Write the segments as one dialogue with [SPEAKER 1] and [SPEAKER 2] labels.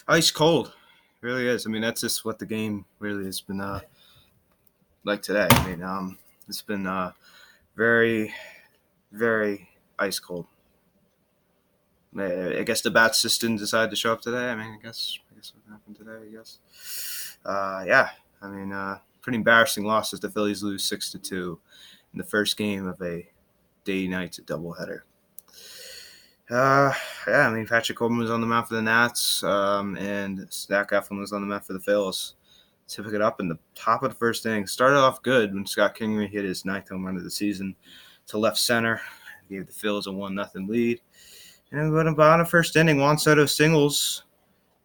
[SPEAKER 1] Ice cold. It really is. I mean, that's just what the game really has been like today. I mean, it's been very, very ice cold. I guess the bats just didn't decide to show up today. I guess what happened today. I guess. Yeah. Pretty embarrassing loss as the Phillies lose 6-2 in the first game of a day-night doubleheader. Patrick Coleman was on the mound for the Nats, and Zach Eflin was on the mound for the Phillies to pick it up in the top of the first inning. Started off good when Scott Kingery hit his 9th home run of the season to left center, gave the Phillies a 1-0 lead. And in the bottom of the first inning, Juan Soto singles,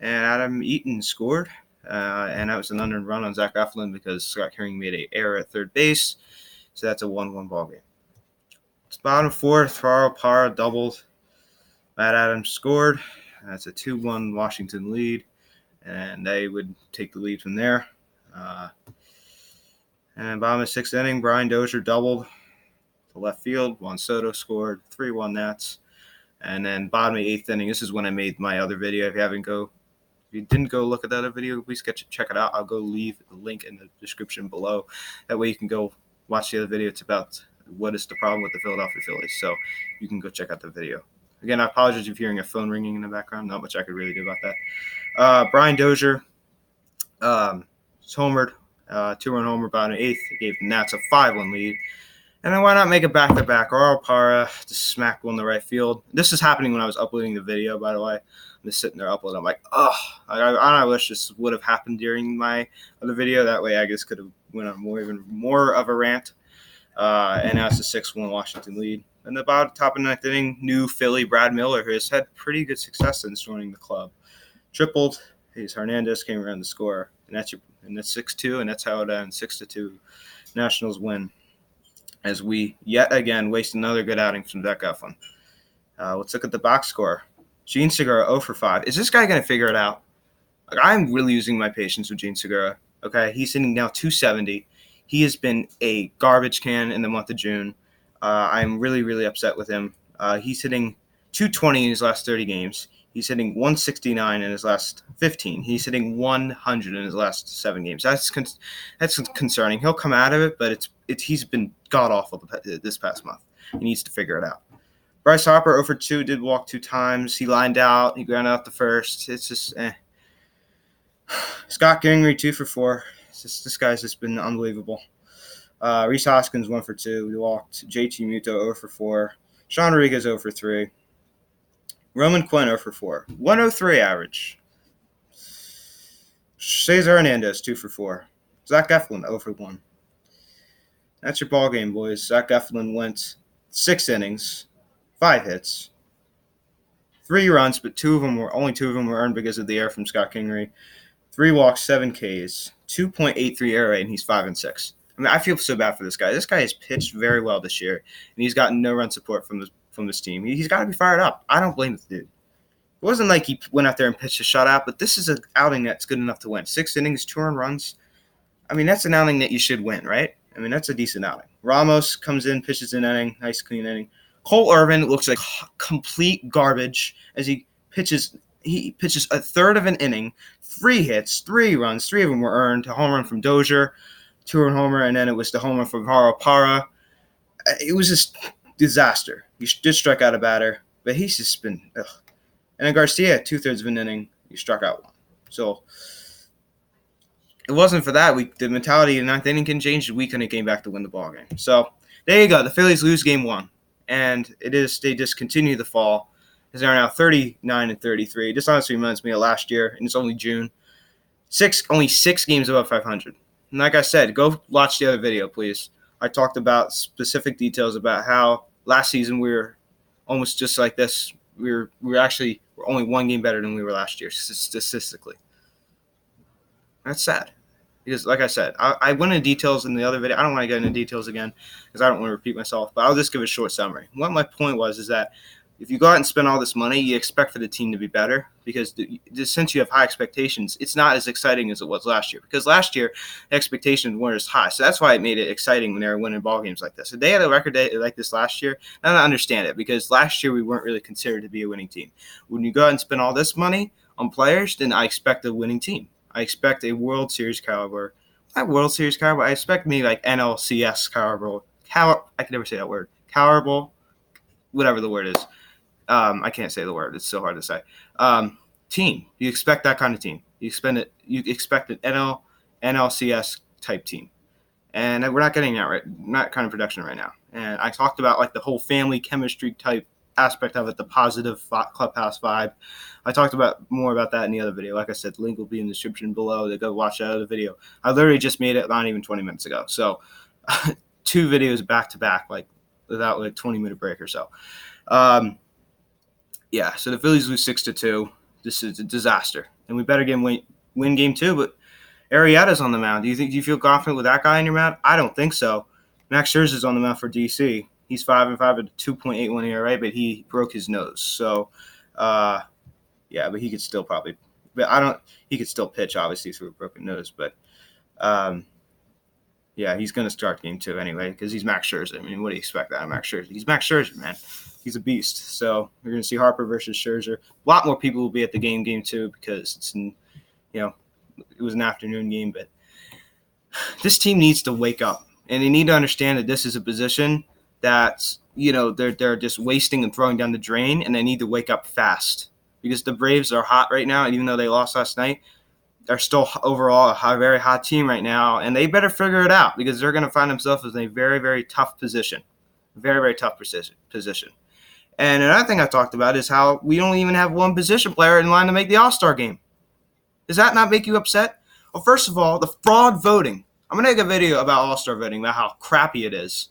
[SPEAKER 1] and Adam Eaton scored. And that was an unearned run on Zach Eflin because Scott Kingery made an error at third base. So that's a 1-1 ball game. It's bottom fourth, Farrell Parra doubled. Matt Adams scored. That's a 2-1 Washington lead, and they would take the lead from there. And bottom of the 6th inning, Brian Dozier doubled to left field. Juan Soto scored, 3-1 Nats. And then bottom of the 8th inning, this is when I made my other video. If you didn't go look at that other video, please check it out. I'll go leave the link in the description below. That way you can go watch the other video. It's about what is the problem with the Philadelphia Phillies. So you can go check out the video. Again, I apologize if you're hearing a phone ringing in the background. Not much I could really do about that. Brian Dozier homered, 2-run homer, bottom of 8th. It gave the Nats a 5-1 lead. And then why not make it back-to-back? Farrell Parra just smacked one in the right field. This is happening when I was uploading the video, by the way. I'm just sitting there uploading. I'm like, I wish this would have happened during my other video. That way I just could have went on even more of a rant. And now it's a 6-1 Washington lead. And about top of the 9th inning, new Philly Brad Miller, who has had pretty good success since joining the club, tripled. Hernandez came around to score, and that's 6-2, and that's how it ends. 6-2, Nationals win. As we yet again waste another good outing from Zach Eflin. Let's look at the box score. Gene Segura 0 for 5. Is this guy going to figure it out? I'm really losing my patience with Gene Segura. Okay, he's hitting now 270. He has been a garbage can in the month of June. I'm really, really upset with him. He's hitting 220 in his last 30 games. He's hitting 169 in his last 15. He's hitting 100 in his last 7 games. That's concerning. He'll come out of it, but he's been god-awful this past month. He needs to figure it out. Bryce Harper 0 for 2, did walk 2 times. He lined out. He grounded out the first. It's just Scott Kingery 2 for 4. This guy's just been unbelievable. Rhys Hoskins 1 for 2. He walked. JT Muto 0 for 4. Sean Rodriguez 0 for 3. Roman Quinn 0 for 4. 103 average. Cesar Hernandez 2 for 4. Zach Eflin 0 for 1. That's your ball game, boys. Zach Eflin went 6 innings, 5 hits, 3 runs, but only two of them were earned because of the error from Scott Kingery. 3 walks, 7 Ks, 2.83 ERA rate, and he's 5-6. I feel so bad for this guy. This guy has pitched very well this year, and he's gotten no run support from this team. He's got to be fired up. I don't blame this dude. It wasn't like he went out there and pitched a shutout, but this is an outing that's good enough to win. 6 innings, 2 earned runs. That's an outing that you should win, right? That's a decent outing. Ramos comes in, pitches an inning, nice clean inning. Cole Irvin looks like complete garbage as he pitches a third of an inning, 3 hits, 3 runs, 3 of them were earned. A home run from Dozier, 2-run homer, and then it was the homer from Farrell Parra. It was just disaster. He did strike out a batter, but he's just been ugh. And then Garcia, 2/3 of an inning, he struck out 1. So it wasn't for that. The mentality in the 9th inning can change. We couldn't came back to win the ball game. So there you go. The Phillies lose game 1, and they just continue to fall. As they are now 39-33. This honestly reminds me of last year, and it's only June. Only 6 games above 500. And like I said, go watch the other video, please. I talked about specific details about how last season we were almost just like this. We're only 1 game better than we were last year statistically. That's sad. Because, like I said, I went into details in the other video. I don't want to get into details again because I don't want to repeat myself. But I'll just give a short summary. What my point was is that if you go out and spend all this money, you expect for the team to be better because since you have high expectations, it's not as exciting as it was last year. Because last year, expectations weren't as high. So that's why it made it exciting when they were winning ball games like this. If they had a record day like this last year, I don't understand it because last year we weren't really considered to be a winning team. When you go out and spend all this money, on players, then I expect a winning team. I expect a World Series caliber. Not World Series caliber. I expect maybe like NLCS caliber. I can never say that word. Caliber, whatever the word is. I can't say the word. It's so hard to say. Team. You expect that kind of team. You expect an NLCS type team. And we're not getting that right, not kind of production right now. And I talked about like the whole family chemistry type aspect of it, the positive clubhouse vibe. I talked about more about that in the other video. Like I said, the link will be in the description below to go watch that other video. I literally just made it not even 20 minutes ago. So 2 videos back to back, like without like 20-minute break or so. Yeah, so the Phillies lose 6-2. This is a disaster. And we better win game 2, but Arrieta's on the mound. Do you feel confident with that guy in your mound? I don't think so. Max Scherzer's on the mound for DC. He's 5-5 at a 2.81 ERA, but he broke his nose. So, yeah, but he could still probably. But he could still pitch, obviously, through a broken nose. But, yeah, he's going to start game 2 anyway because he's Max Scherzer. I mean, what do you expect out of Max Scherzer? He's Max Scherzer, man. He's a beast. So we're going to see Harper versus Scherzer. A lot more people will be at the game 2 because it's it was an afternoon game, but this team needs to wake up, and they need to understand that this is a position that they're just wasting and throwing down the drain, and they need to wake up fast because the Braves are hot right now, and even though they lost last night, they're still overall a very hot team right now, and they better figure it out because they're going to find themselves in a very, very tough position, very, very tough position. And another thing I talked about is how we don't even have one position player in line to make the All-Star game. Does that not make you upset? Well, first of all, the fraud voting. I'm going to make a video about All-Star voting, about how crappy it is.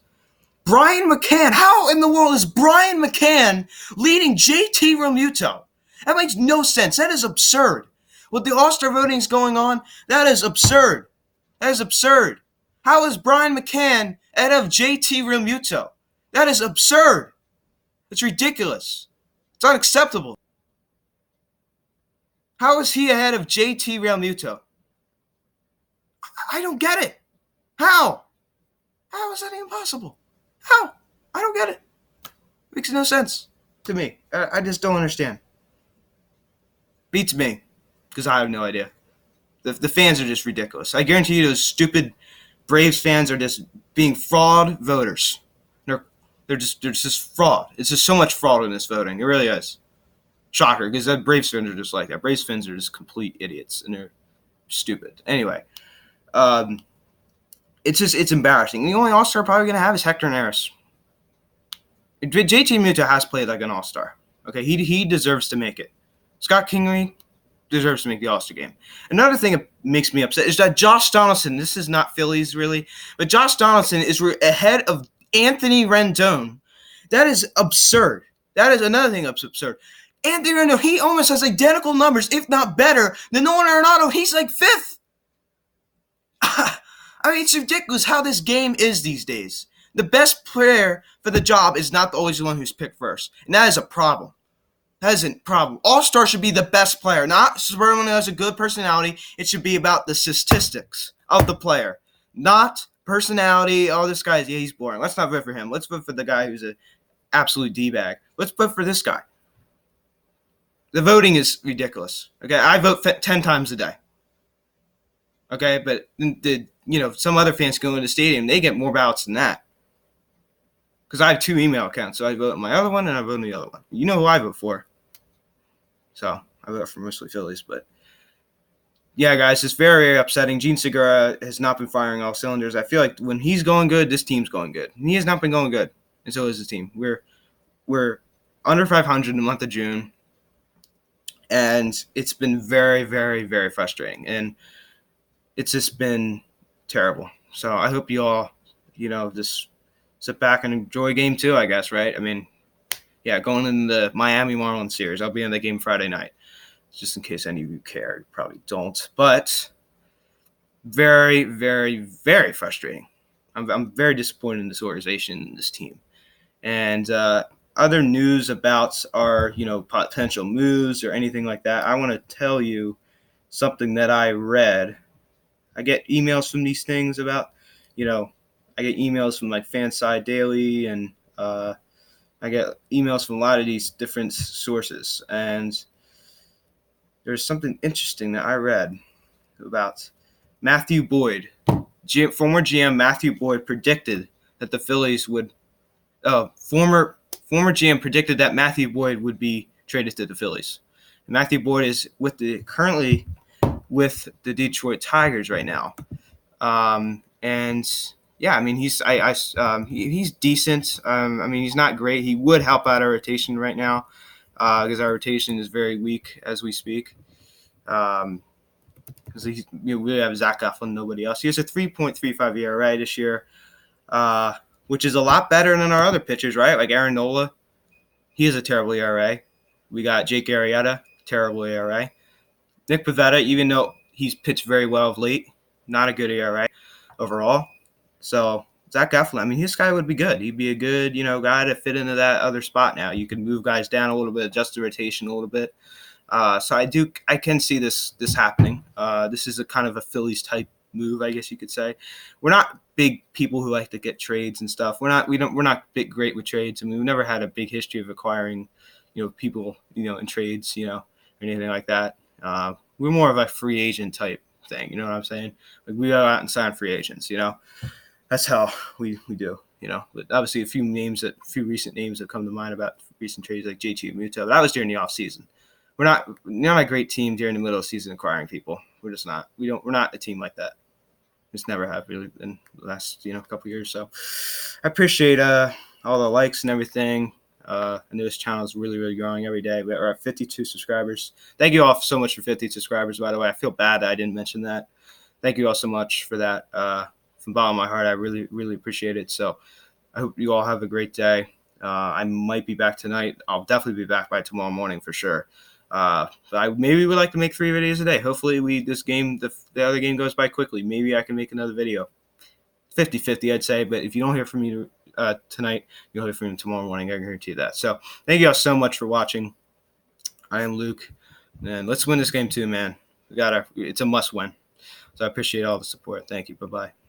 [SPEAKER 1] Brian McCann. How in the world is Brian McCann leading JT Realmuto? That makes no sense. That is absurd. With the All-Star voting is going on, that is absurd. That is absurd. How is Brian McCann ahead of JT Realmuto? That is absurd. It's ridiculous. It's unacceptable. How is he ahead of JT Realmuto? I don't get it. How? How is that even possible? How? I don't get it. Makes no sense to me. I just don't understand. Beats me because I have no idea. The fans are just ridiculous. I guarantee you those stupid Braves fans are just being fraud voters. They're just fraud. It's just so much fraud in this voting. It really is. Shocker, because that Braves fans are just like that. Braves fans are just complete idiots, and they're stupid. Anyway, it's embarrassing. The only All-Star probably going to have is Hector Neris. JT Realmuto has played like an All-Star. Okay, he deserves to make it. Scott Kingery deserves to make the All-Star game. Another thing that makes me upset is that Josh Donaldson, this is not Phillies really, but Josh Donaldson is ahead of Anthony Rendon. That is absurd. That is another thing that's absurd. Anthony Rendon, he almost has identical numbers, if not better, than Nolan Arenado. He's like 5th. I mean, it's ridiculous how this game is these days. The best player for the job is not always the one who's picked first. And that is a problem. That is a problem. All-Star should be the best player, not someone who has a good personality. It should be about the statistics of the player, not personality. Oh, this guy's, he's boring. Let's not vote for him. Let's vote for the guy who's an absolute D-bag. Let's vote for this guy. The voting is ridiculous. Okay, I vote 10 times a day. Okay, but some other fans go into the stadium, they get more ballots than that. Because I have 2 email accounts, so I vote on my other one and I vote on the other one. You know who I vote for. So I vote for mostly Phillies, but yeah, guys, it's very, very upsetting. Gene Segura has not been firing all cylinders. I feel like when he's going good, this team's going good. And he has not been going good, and so is the team. We're under 500 in the month of June. And it's been very, very, very frustrating. And it's just been terrible. So I hope you all, just sit back and enjoy game 2, I guess, right? I mean, yeah, going in the Miami Marlins series. I'll be in that game Friday night. Just in case any of you care. You probably don't. But very, very, very frustrating. I'm very disappointed in this organization and this team. And other news about our, potential moves or anything like that, I want to tell you something that I read. I get emails from these things about, I get emails from like Fanside Daily, and I get emails from a lot of these different sources. And there's something interesting that I read about Matthew Boyd. Former GM Matthew Boyd predicted that the Phillies would. Former GM predicted that Matthew Boyd would be traded to the Phillies. Matthew Boyd is currently with the Detroit Tigers right now, and yeah, I mean he's decent. I mean he's not great. He would help out our rotation right now because our rotation is very weak as we speak. Because we have Zach Eflin, nobody else. He has a 3.35 ERA this year, which is a lot better than our other pitchers, right? Like Aaron Nola, he has a terrible ERA. We got Jake Arrieta, terrible ERA. Nick Pivetta, even though he's pitched very well of late, not a good ERA overall. So Zach Eflin, I mean, this guy would be good. He'd be a good, guy to fit into that other spot now. You can move guys down a little bit, adjust the rotation a little bit. So I can see this happening. This is a kind of a Phillies type move, I guess you could say. We're not big people who like to get trades and stuff. We're not great with trades. I mean, we've never had a big history of acquiring, people, in trades, or anything like that. We're more of a free agent type thing. You know what I'm saying? Like we go out and sign free agents. That's how we do. But obviously a few recent names that come to mind about recent trades like JT Muto. But that was during the off season. We're not a great team during the middle of the season acquiring people. We're just not. We're not a team like that. Just never have really in the last couple years. So I appreciate all the likes and everything. I know this channel is really, really growing every day. We're at 52 subscribers. Thank you all so much for 50 subscribers, by the way. I feel bad that I didn't mention that. Thank you all so much for that. From the bottom of my heart, I really, really appreciate it. So I hope you all have a great day. I might be back tonight. I'll definitely be back by tomorrow morning for sure. But I maybe would like to make 3 videos a day. Hopefully the other game goes by quickly. Maybe I can make another video. 50-50, I'd say. But if you don't hear from me tonight, you'll hear from me tomorrow morning. I guarantee you that. So thank you all so much for watching. I am Luke, and let's win this game too, man. It's a must win. So I appreciate all the support. Thank you. Bye-bye.